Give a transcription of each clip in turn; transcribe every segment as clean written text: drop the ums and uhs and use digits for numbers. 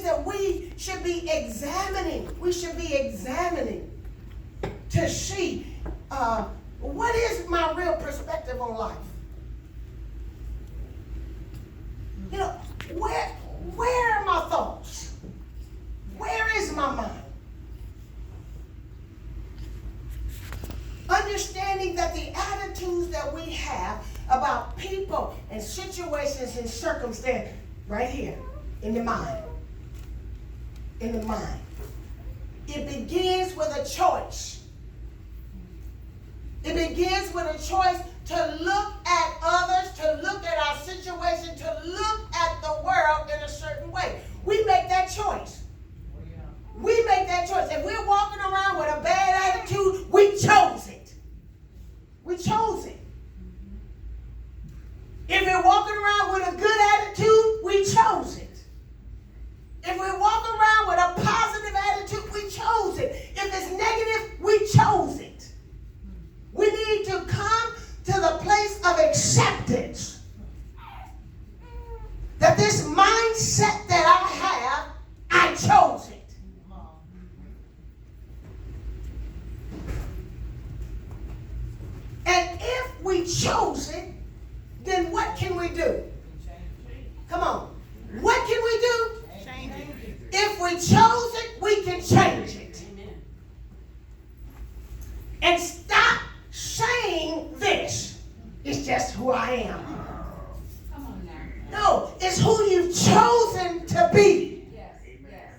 things that we should be examining. We should be examining to see what is my real perspective on life. You know, where are my thoughts? Where is my mind? Understanding that the attitudes that we have about people and situations and circumstances, right here, in the mind. In the mind. It begins with a choice. It begins with a choice to look at others, to look at our situation, to look at the world in a certain way. We make that choice. We make that choice. If we're walking around with a bad attitude, we chose it. We chose it. If we're walking around with a good attitude, we chose it. If we're walking around with a positive attitude, we chose it. If it's negative, we chose it. We need to come to the place of acceptance that this mindset that I have, I chose it. And if we chose it, then what can we do? Come on. What can we do? Change it. If we chose it, we can change it. And stop saying this. It's just who I am. Come on now. No, it's who you've chosen to be. Yes. Yes.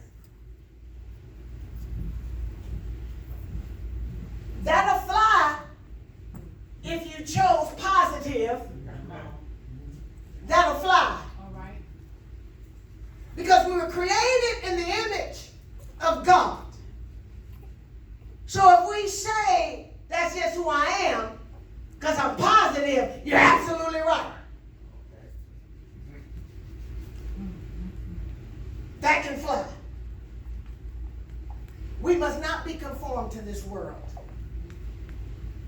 That'll fly if you chose positive. That'll fly. All right. Because we were created in the image of God. So if we say that's just who I am, because I'm positive, you're absolutely right. That can fly. We must not be conformed to this world,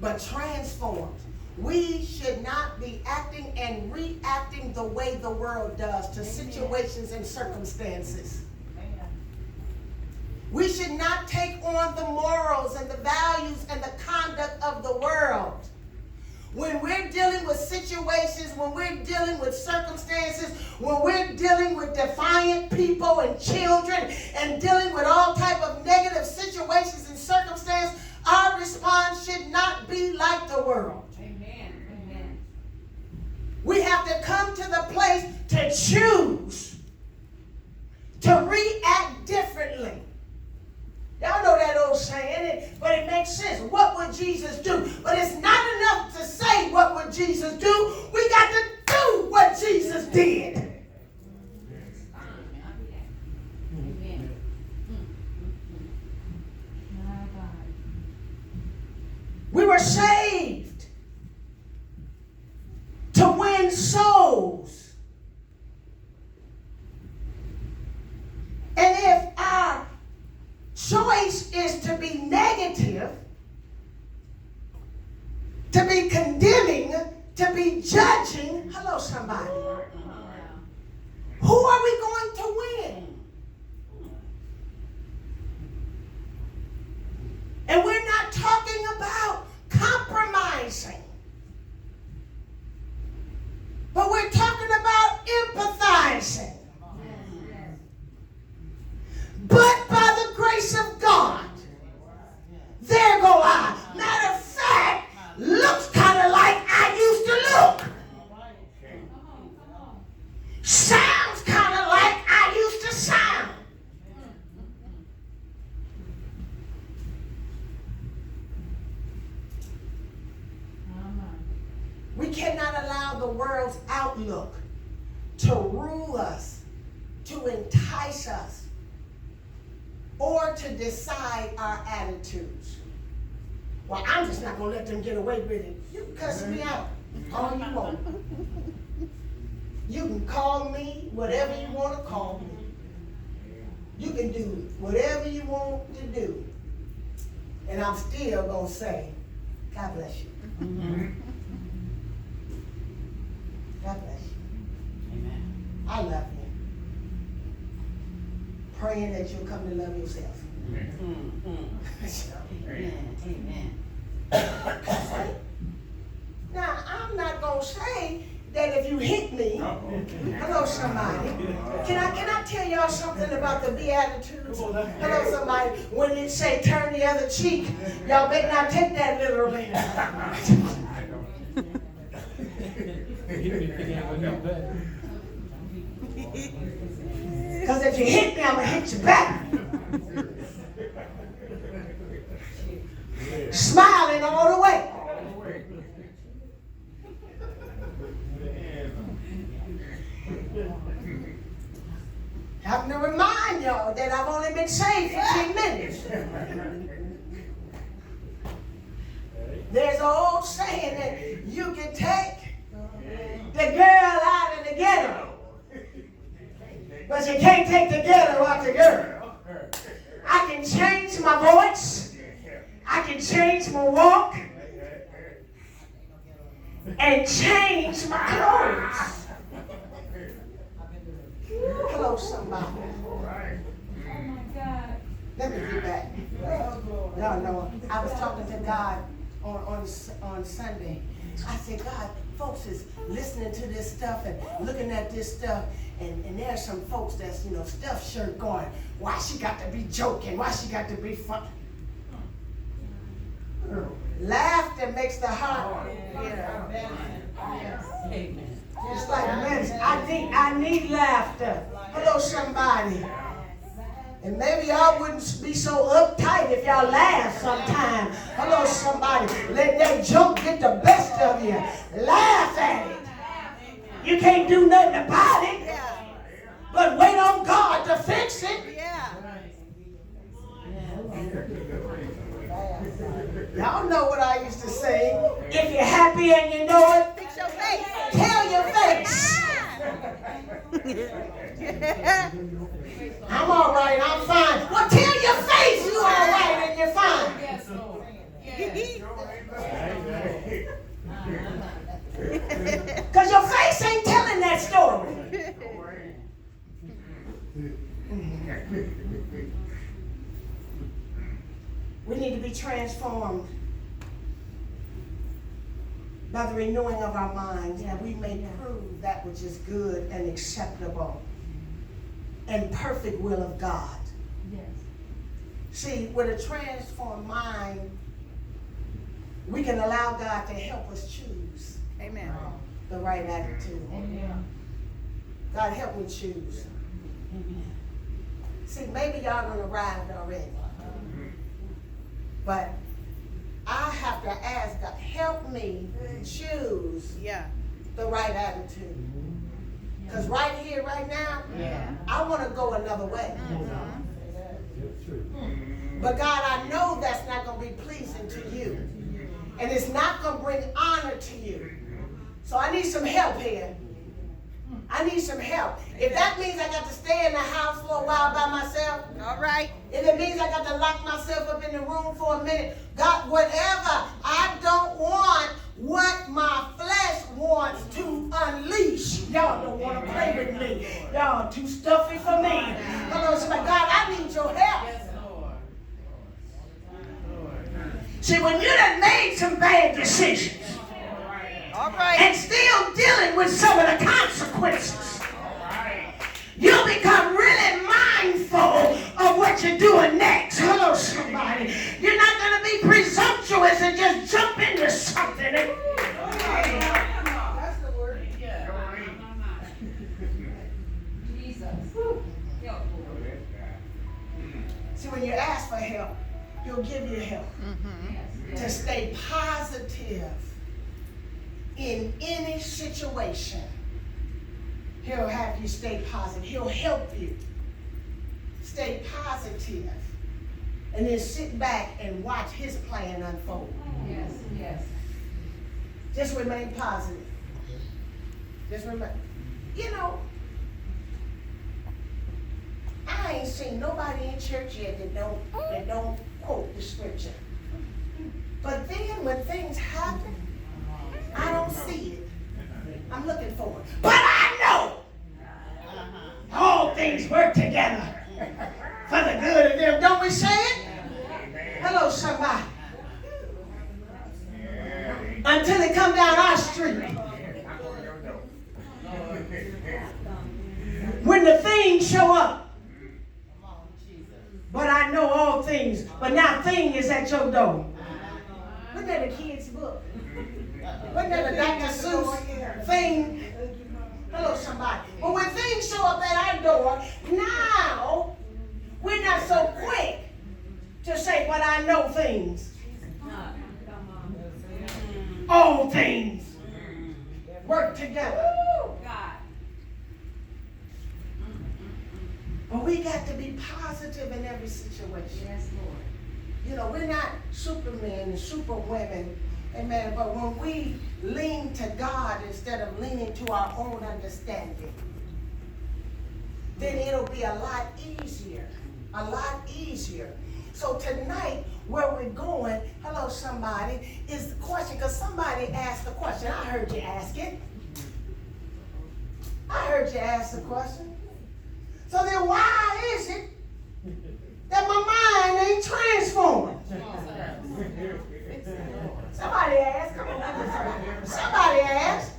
but transformed. We should not be acting and reacting the way the world does to situations and circumstances. We should not take on the morals and the values and the conduct of the world. When we're dealing with situations, when we're dealing with circumstances, when we're dealing with defiant people and children and dealing with all type of negative situations and circumstances, our response should not be like the world. We have to come to the place to choose to react differently. Y'all know that old saying, but it makes sense. What would Jesus do? But it's not enough to say what would Jesus do. We got to do what Jesus did. We were saved to win souls. And if our choice is to be negative, to be condemning, to be judging, hello somebody, who are we going to win? And we're not talking about compromising. But we're talking about empathizing. But by the grace of God, there go I. Matter of fact, looks kind of like I used to look. Sounds kind of like I used to sound. We cannot allow the world's outlook to rule us, to entice us, or to decide our attitudes. Well, I'm just not going to let them get away with it. You can cuss me out all you want. You can call me whatever you want to call me. You can do whatever you want to do. And I'm still going to say, God bless you. God bless you. Amen. I love you. praying that you'll come to love yourself. Amen. Now, I'm not going to say that if you hit me, hello somebody, can I tell y'all something about the Beatitudes? Hello somebody, when it say turn the other cheek, y'all better not take that literally. Because if you hit me, I'm going to hit you back. Smiling all the way. Having to remind y'all that I've only been saved 15 minutes. There's an old saying that you can take the girl out of the ghetto, but you can't take the ghetto out the girl. I can change my voice. I can change my walk. And change my clothes. Hello, somebody. Oh my God. Let me get back. Y'all know, I was talking to God on Sunday. I said, God, folks is listening to this stuff and looking at this stuff, and there's some folks that's, stuff shirt going, why she got to be joking? Why she got to be fun? Laughter makes the heart. Amen. It's like medicine. I need laughter. Hello, somebody. And maybe y'all wouldn't be so uptight if y'all laugh sometime. Hello, somebody. Let that junk get the best of you. Laugh at it. You can't do nothing about it. But wait on God to fix it. Y'all know what I used to say. If you're happy and you know it, fix your face. Tell your face. I'm all right, I'm fine. Well, tell your face you're all right and you're fine. Yes, Lord. Because your face ain't telling that story. We need to be transformed by the renewing of our minds, that we may prove that which is good and acceptable and perfect will of God. Yes. See, with a transformed mind, we can allow God to help us choose the right attitude. Amen. God, help me choose. See, maybe y'all done arrived already. But I have to ask God, help me choose the right attitude. Because right here, right now, I want to go another way. But God, I know that's not going to be pleasing to you. And it's not going to bring honor to you. So I need some help here. I need some help. If that means I got to stay in the house for a while by myself, all right. If it means I got to lock myself up in the room for a minute, God, whatever. I don't want what my flesh wants to unleash. Y'all don't want to play with me. Y'all too stuffy for me. Hello, somebody. God, I need your help. See, when you done made some bad decisions, all right, and still dealing with some of the consequences, you'll become really mindful of what you're doing next. Hello, somebody. You're not going to be presumptuous and just jump into something. That's the word. Jesus. See, when you ask for help, he'll give you help to stay positive in any situation. He'll have you stay positive. He'll help you stay positive. And then sit back and watch his plan unfold. Yes, yes. Just remain positive. Just remain. You know, I ain't seen nobody in church yet that don't quote the scripture. But then when things happen, I don't see it. I'm looking for it. But I know all things work together For the good of them. Don't we say it? Hello, somebody. Until it come down our street. When the things show up. But I know all things. But now thing is at your door. Wasn't that a kid's book? Wasn't that a Dr. Seuss thing? Hello, somebody. But when things show up at our door, now we're not so quick to say, but I know things. All things work together. But we got to be positive in every situation. Yes, Lord. You know, we're not supermen and superwomen, amen, but when we lean to God instead of leaning to our own understanding, then it'll be a lot easier, So tonight, where we're going, hello somebody, is the question, because somebody asked the question. I heard you ask it. I heard you ask the question. So then why is it that my mind ain't transformed? Somebody asked. Come on. Somebody asked.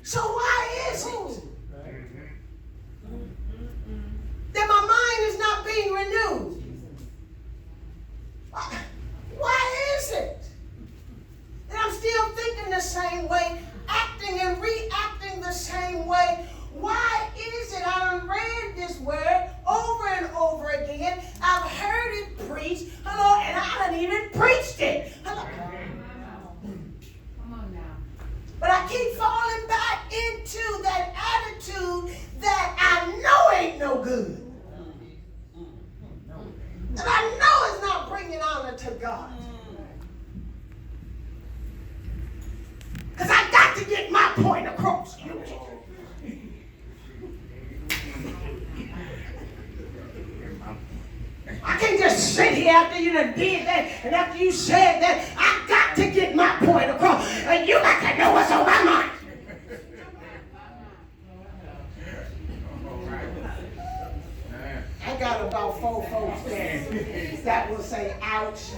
So why is it that my mind is not being renewed? Why is it that I'm still thinking the same way, acting and reacting the same way? Why is it I done read this word over and over again? I've heard it preached, hello, and I done even preached it. Hello. Come on now. But I keep falling back into that attitude that I know ain't no good. And I know it's not bringing honor to God. Because I got to get my point across. I can't just sit here after you done did that and after you said that. I got to get my point across. And you got to know what's on my mind. I got about 4 folks that will say, ouch.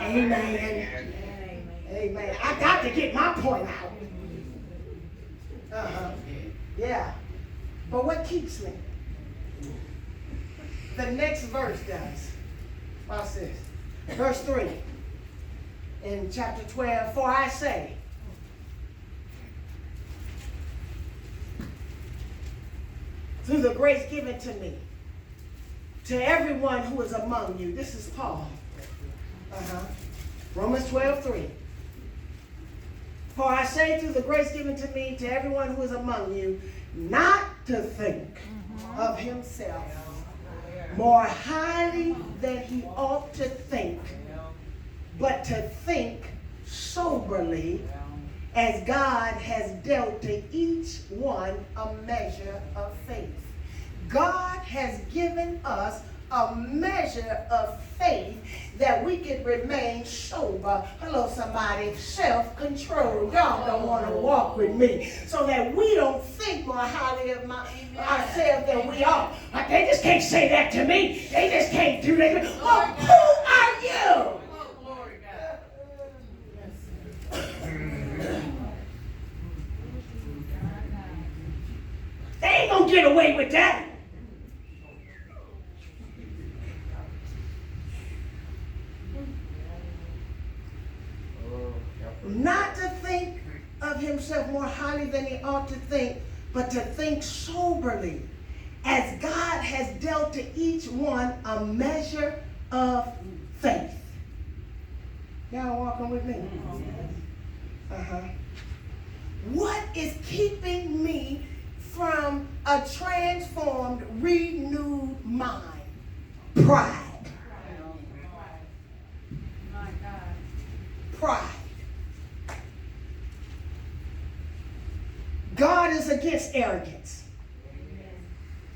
Amen. Amen. I got to get my point out. Yeah. But what keeps me? The next verse does. Watch this. Verse 3 in chapter 12. For I say, through the grace given to me, to everyone who is among you. This is Paul. Romans 12:3. For I say through the grace given to me, to everyone who is among you, not to think of himself more highly than he ought to think, but to think soberly, as God has dealt to each one a measure of faith. God has given us a measure of faith that we can remain sober. Hello, somebody. Self-control. Y'all don't want to walk with me. So that we don't think more highly of ourselves than we are. But they just can't say that to me. They just can't do that. Oh, who are you? They ain't going to get away with that. Not to think of himself more highly than he ought to think, but to think soberly, as God has dealt to each one a measure of faith. Y'all walking with me? What is keeping me from a transformed, renewed mind? Pride. Pride. God is against arrogance.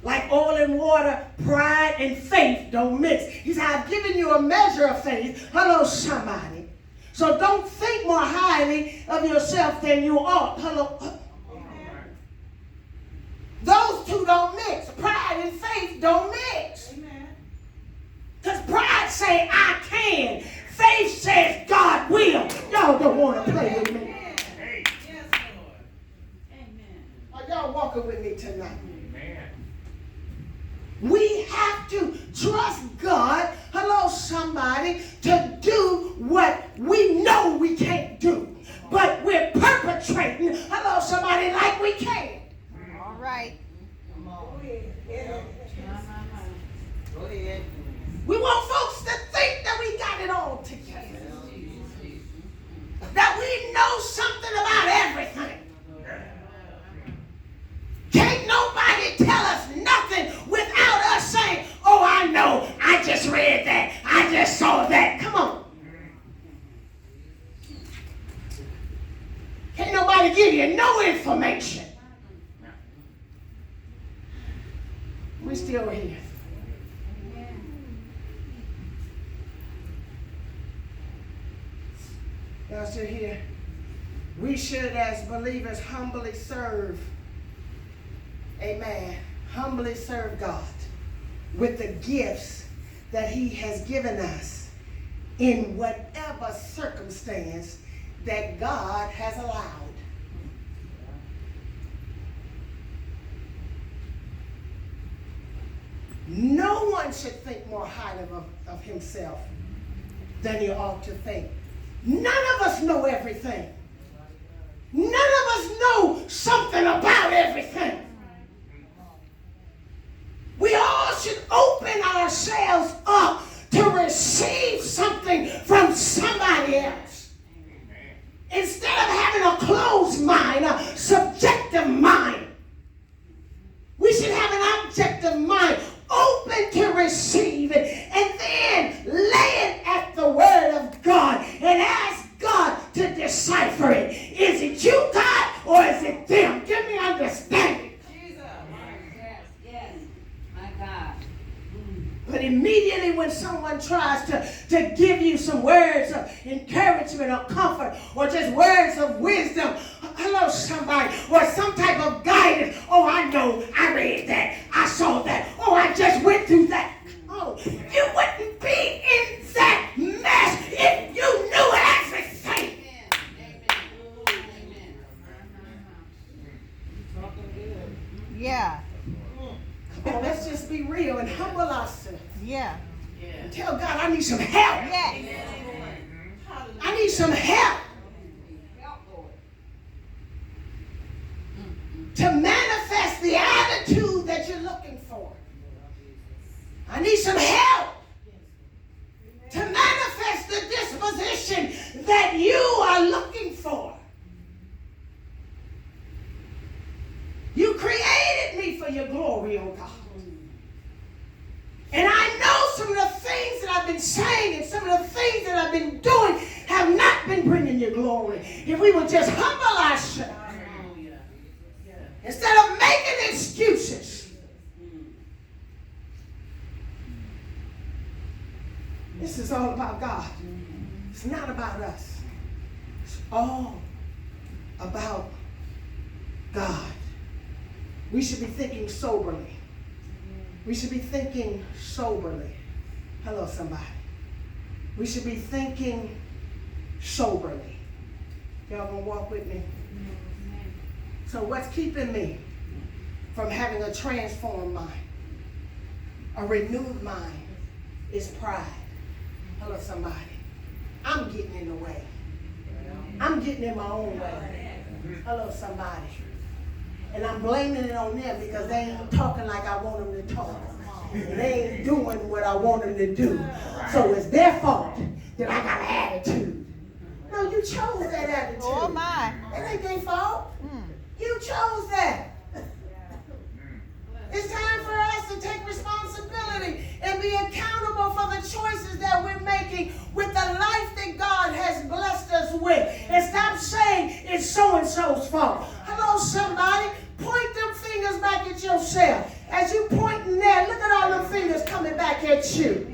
Like oil and water, pride and faith don't mix. He said, I've given you a measure of faith. Hello, somebody. So don't think more highly of yourself than you ought. Hello. Those two don't mix. Pride and faith don't mix. trust God, hello somebody, to do what we know we can't do. But we're perpetrating, hello somebody, like we can. All right. Go ahead. We want folks to think that we got it all together. That we know something about everything. Can't nobody tell us nothing without us saying, oh, I know, I just read that, I just saw that. Come on. Can't nobody give you no information. We still here. Y'all still here? We should, as believers, humbly serve. Amen. Humbly serve God with the gifts that He has given us in whatever circumstance that God has allowed. No one should think more highly of himself than he ought to think. None of us know everything. None of us know something about everything. We all should open ourselves up to receive something from somebody else. Instead of having a closed mind, a subjective mind, we should have an objective mind, open to receive it, and then lay it at the Word of God and ask God to decipher it. Is it you, God, or is it them? Give me understanding. Yes. My God. But immediately when someone tries to give you some words of encouragement or comfort or just words of wisdom, hello somebody, or some type of guidance, oh I know, I read that, I saw that, oh I just went through that. Oh, you wouldn't be in that mess if you knew everything. Yeah. Come on, let's just be real and humble ourselves. Yeah. And tell God I need some help. Yes. I need some help to manifest the attitude that you're looking for. I need some help to manifest the disposition that you are looking for. You created me for your glory, oh God. And I know some of the things that I've been saying and some of the things that I've been doing have not been bringing you glory. If we would just humble ourselves instead of making excuses. This is all about God. It's not about us. It's all about God. We should be thinking soberly. We should be thinking soberly. Hello, somebody. We should be thinking soberly. Y'all gonna walk with me? So what's keeping me from having a transformed mind, a renewed mind, is pride. Hello, somebody. I'm getting in the way. I'm getting in my own way. Hello, somebody. And I'm blaming it on them because they ain't talking like I want them to talk. And they ain't doing what I want them to do. So it's their fault that I got an attitude. No, you chose that attitude. Oh my. It ain't their fault. You chose that. It's time for us to take responsibility and be accountable for the choices that we're making with the life that God has blessed us with. And stop saying it's so-and-so's fault. Hello, somebody. Point them fingers back at yourself. As you pointing there, look at all them fingers coming back at you.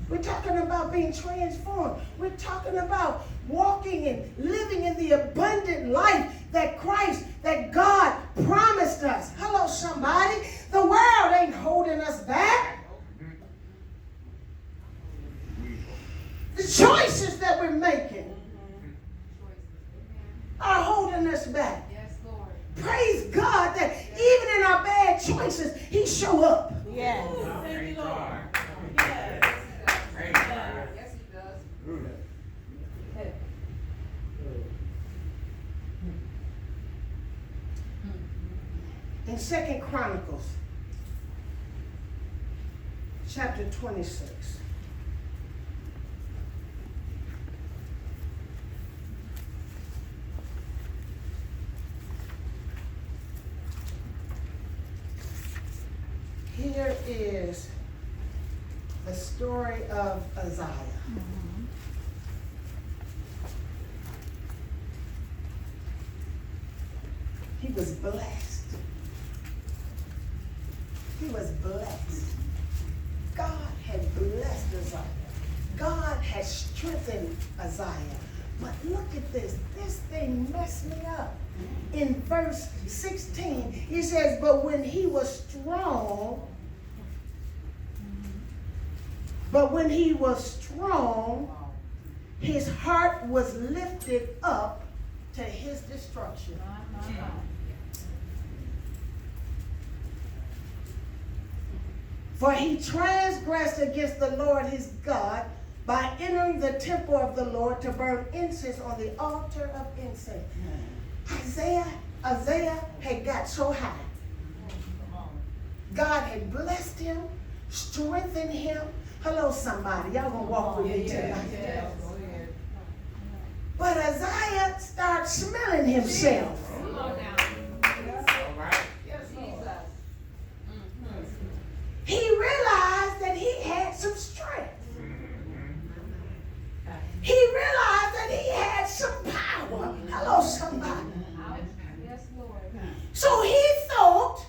We're talking about being transformed. We're talking about walking and living in the abundant life that Christ, that God promised us. Hello, somebody. The world ain't holding us back. The choices that we're making are holding us back. Yes, Lord. Praise God that in our bad choices, he show up. Yes. Thank you, Lord. Yes, he does. In 2 Chronicles, chapter 26. Here is the story of Isaiah. He was blessed. He was blessed. God had blessed Isaiah. God had strengthened Isaiah. But look at this. This thing messed me up. In verse 16, he says, but when he was strong, his heart was lifted up to his destruction. For he transgressed against the Lord his God by entering the temple of the Lord to burn incense on the altar of incense. Isaiah had got so high. God had blessed him, strengthened him. Hello, somebody. Y'all gonna walk with me tonight. But Isaiah started smelling himself. He realized that he had some strength. He realized that he had some power. Hello, somebody. Yes, Lord. So he thought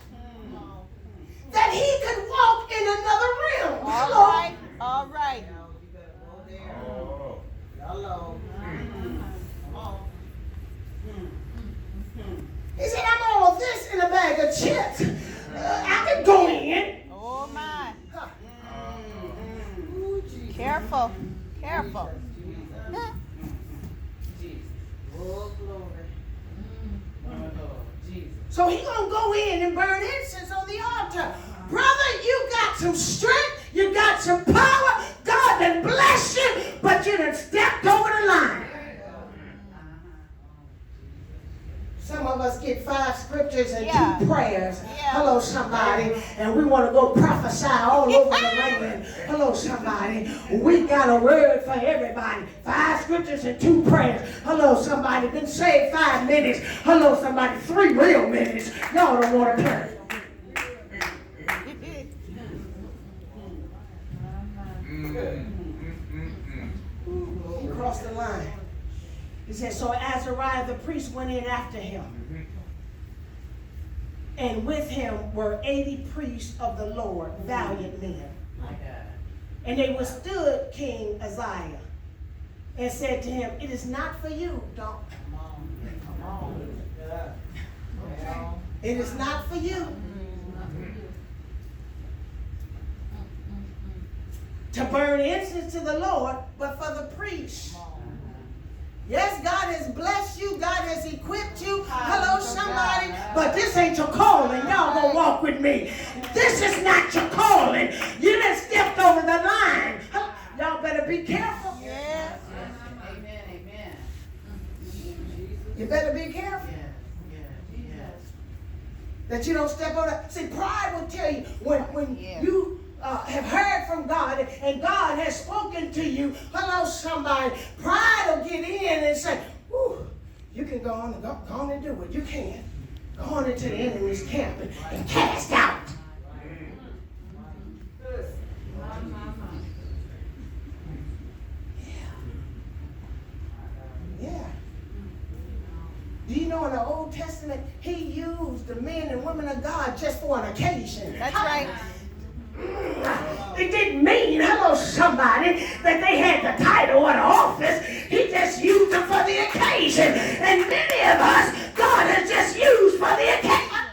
that he could walk in another realm. All Hello. right. All right. Hello. Come on. He said, I'm all this in a bag of chips. I could go in. Oh my. Careful. Careful. Oh, glory. So he gonna go in and burn incense on the altar. Brother, you got some strength, you got some power, God done bless you, but you done stepped over the line. Some of us get 5 scriptures and 2 prayers. Hello, somebody. And we want to go prophesy all over the land. Hello, somebody. We got a word for everybody. 5 scriptures and 2 prayers. Hello, somebody. Been saved 5 minutes. Hello, somebody. 3 real minutes. Y'all don't want to pray. He crossed the line. He said, so Azariah the priest went in after him. And with him were 80 priests of the Lord, valiant men. And they withstood King Isaiah and said to him, it is not for you, it is not for you to burn incense to the Lord, but for the priests. Yes, God has blessed you. God has equipped you. Hello, somebody. But this ain't your calling. Y'all gonna walk with me. This is not your calling. You done stepped over the line. Y'all better be careful. Yes. Amen. You better be careful. That you don't step on that. See, pride will tell you when you have heard from God and God has spoken to you. Hello, somebody. Pride will get in and say, "Ooh, you can go on and do it. You can. Go on into the enemy's camp and cast out." Yeah. Do you know in the Old Testament, he used the men and women of God just for an occasion? That's right. It didn't mean, hello somebody, that they had the title or the office. He just used them for the occasion. And many of us, God has just used for the occasion.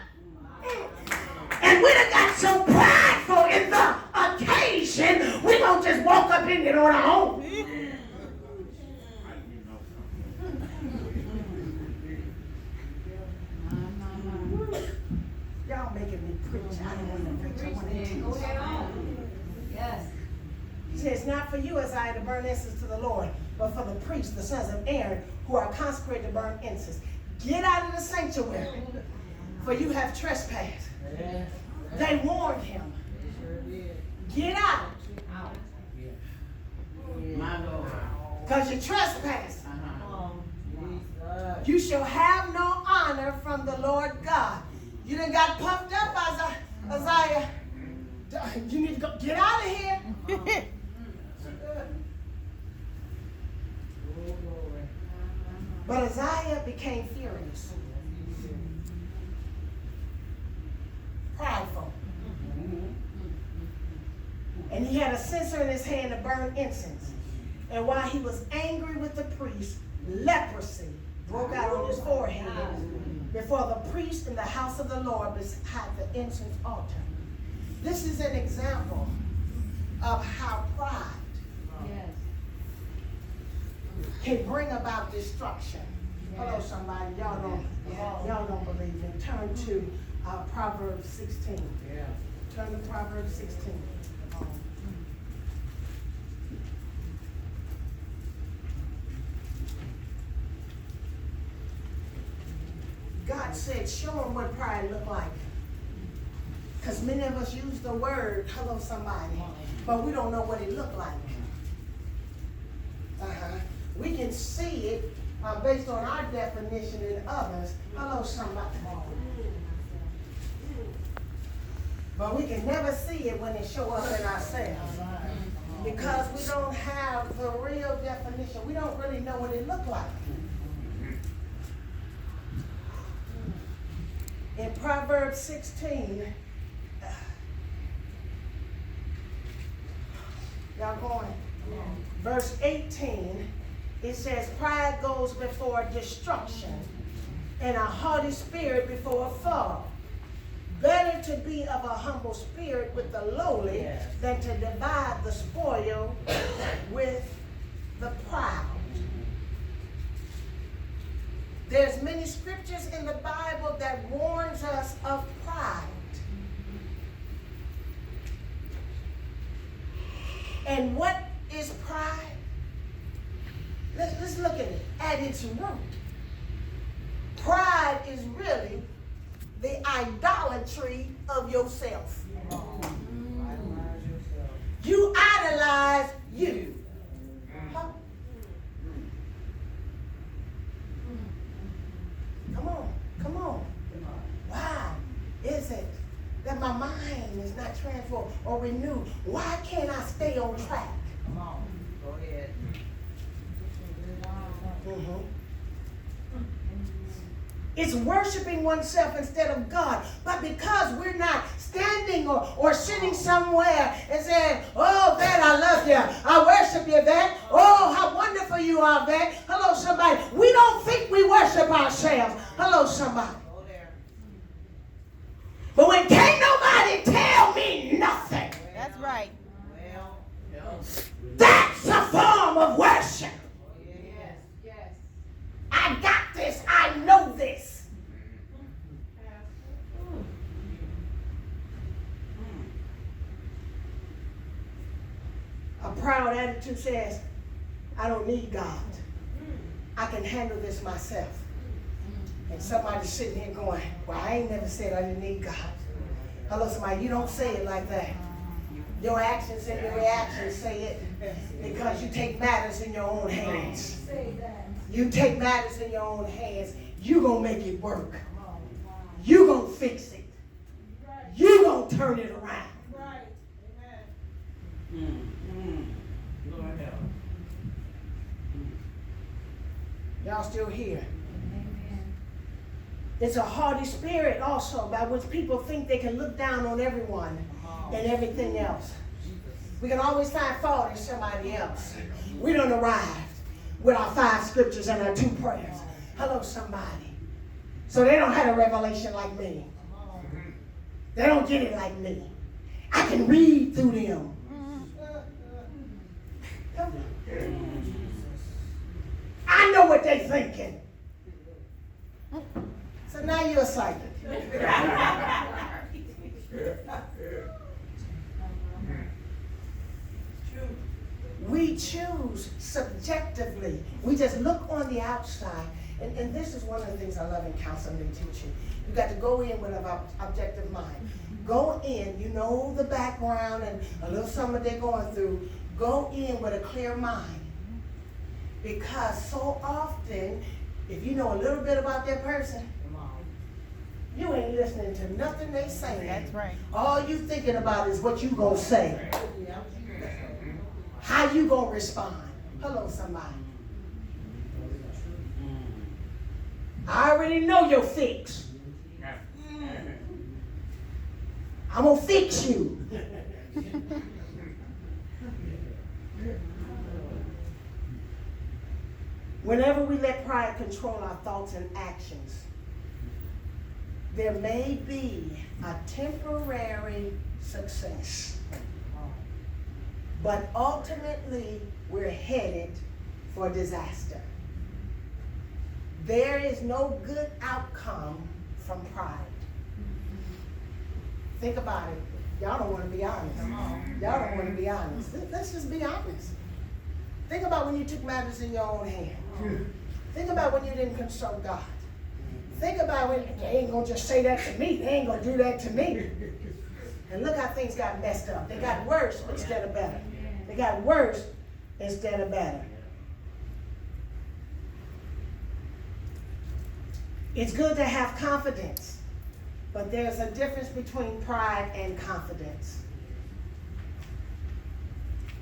And we done got so prideful in the occasion, we don't just walk up in it on our own. Y'all making preach. I don't want to preach. I want to teach. Go ahead on. Yes. He says, not for you, Isaiah, to burn incense to the Lord, but for the priests, the sons of Aaron, who are consecrated to burn incense. Get out of the sanctuary, for you have trespassed. They warned him. Get out, My Lord. because you trespassed. You shall have no honor from the Lord God. You done got puffed up, Isaiah. You need to go. Get out of here. But Isaiah became furious, prideful. And he had a censer in his hand to burn incense. And while he was angry with the priest, leprosy broke out on his forehead before the priest in the house of the Lord beside the incense altar. This is an example of how pride can bring about destruction. Hello, somebody. Y'all don't believe me. Turn to Proverbs 16. Turn to Proverbs 16. God said, show them what pride looked like. Because many of us use the word, hello somebody, but we don't know what it looked like. We can see it based on our definition and others. Hello somebody. But we can never see it when it shows up in ourselves. Because we don't have the real definition. We don't really know what it looked like. In Proverbs 16, y'all going? Verse 18, it says, pride goes before destruction, and a haughty spirit before a fall. Better to be of a humble spirit with the lowly than to divide the spoil with the proud. There's many scriptures in the Bible that warns us of pride. And what is pride? Let's look at it. At its root, pride is really the idolatry of yourself. You idolize you. Huh? Come on. Why is it that my mind is not transformed or renewed? Why can't I stay on track? Come on. Go ahead. It's worshiping oneself instead of God. But because we're not standing or sitting somewhere and saying, oh, Yvette, I love you. I worship you, Yvette. Oh, how wonderful you are, Yvette. Hello, somebody. We don't think we worship ourselves. Hello, somebody. Go there. But when can't nobody tell me nothing, That's right. Well, no. that's a form of worship. Yes. Yes. I got this. I know this. A proud attitude says, I don't need God. I can handle this myself. And somebody's sitting here going, well, I ain't never said I didn't need God. Hello, somebody, you don't say it like that. Your actions and your reactions say it because you take matters in your own hands. Say that. You take matters in your own hands. You gonna make it work. You gonna fix it. You gonna turn it around. Right. Lord help. Y'all still here? It's a haughty spirit also by which people think they can look down on everyone and everything else. We can always find fault in somebody else. We don't arrive with our 5 scriptures and our 2 prayers. Hello, somebody. So they don't have a revelation like me. They don't get it like me. I can read through them. I know what they're thinking. So now you're excited. We just look on the outside. And this is one of the things I love in counseling and teaching. You got to go in with an objective mind. Go in, you know the background and a little something that they're going through. Go in with a clear mind. Because so often, if you know a little bit about that person, you ain't listening to nothing they say. That's right. All you thinking about is what you gonna say. How you gonna respond. Hello, somebody. I already know your fix. I'm gonna fix you. Whenever we let pride control our thoughts and actions, there may be a temporary success, but ultimately we're headed for disaster. There is no good outcome from pride. Think about it. Y'all don't want to be honest. Y'all don't want to be honest. Let's just be honest. Think about when you took matters in your own hand. Think about when you didn't consult God. Think about when they ain't gonna just say that to me. They ain't gonna do that to me. And look how things got messed up. They got worse instead of better. They got worse instead of better. It's good to have confidence, but there's a difference between pride and confidence.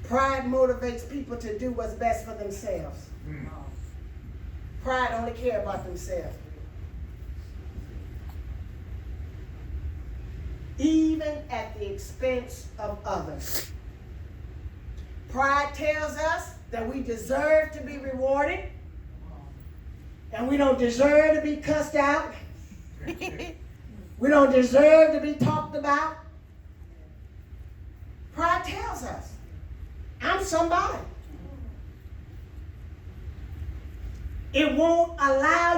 Pride motivates people to do what's best for themselves. Pride only cares about themselves. Even at the expense of others. Pride tells us that we deserve to be rewarded, and we don't deserve to be cussed out. We don't deserve to be talked about. Pride tells us, I'm somebody. It won't allow